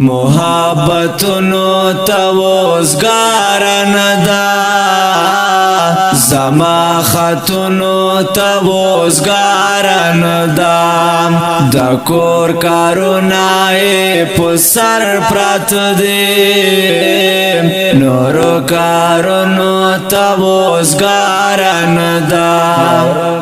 محبتونو توزگار ندا زما خطونو توزگار ندا دا کور کارونای پسر پرات دی نورو کارونو توزگار ندا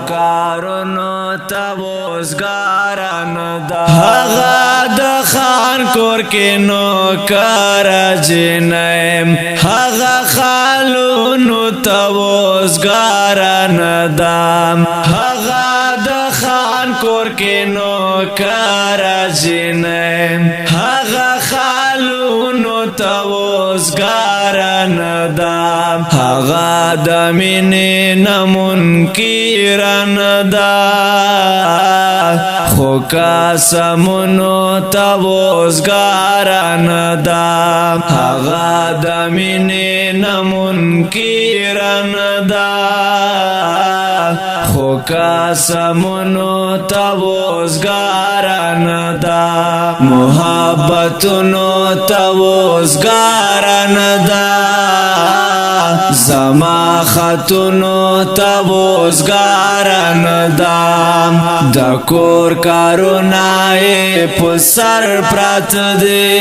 کارونو توزگار ندا هغه د خان کور کې نو کار جنیم هغه خالونو توزگار ندام هغه د خان کور کې نو کار جنیم هغه خالونو توزگار ندام هغه د مینې نمنکر ندام خو قسمونو توزگار ندام هغه د مینې نمنکر ندام خو قسمونو توزگار ندام محبتونو توزگار ندام زما خطونو توزگار ندام دا کور کارونای پسر پرات دی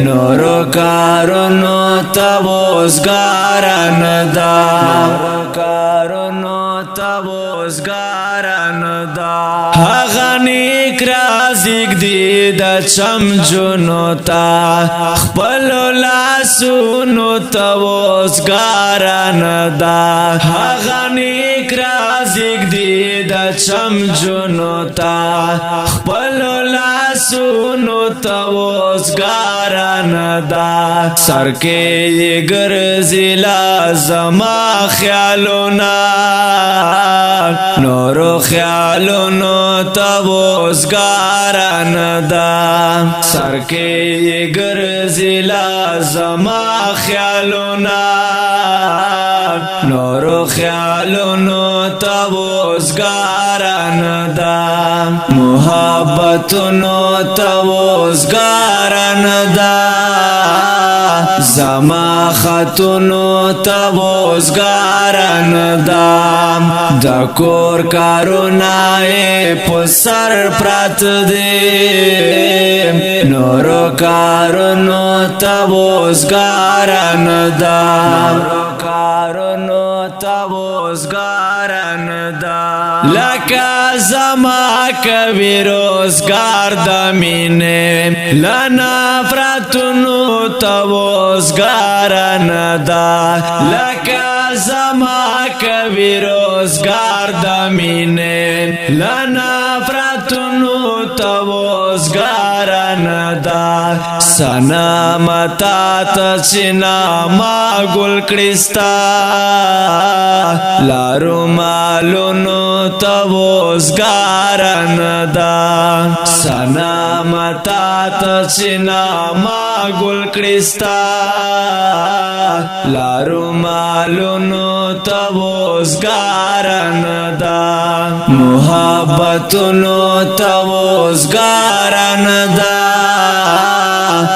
نورو کارونو توزگار ندام کارونو توزگار ندام هغه نیک رازق دی د چمچونو تا خپل لاسونو توزگار ندام هغه نیک رازق دی د چمچونو تا خپل لاسونو توزگار ندام سر کې ګرځي لازما خیالونه نورو خیالونو توزگار ندام سر کې ګرځي لازما خیالونه نورو خیالونو توزگار ندام محبتونو توزگار ندام زما خطونو توزگار ندام دا کور کارونای پسر پرات دی نورو کارونو توزگار ندام کارونو توزگار ندام لکه زما کوي روزگار د مینې لنفرتونو توزگار ندام لکه زما کوي روزگار د مینې لنفرتونو توزگار ندام سنا متا تچنا ما گل کړستا لارو مالونو توزگار ندام سنا متا تچنا ما گل کړستا لارو مالونو توزگار ندام محبتونو توزگار ندام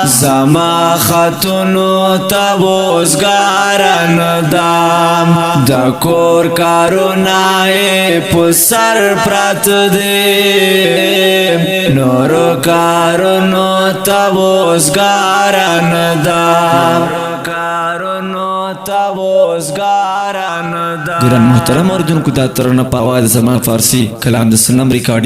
زما خطونو توزگار ندام دا کور کارونای پسر پرات دی نورو کارونو توزگار ندام کارونو توزگار ندام ګران محترم اوریدونکو دا ترنه په आवाज زما فارسی کلام د سنم ریکارډ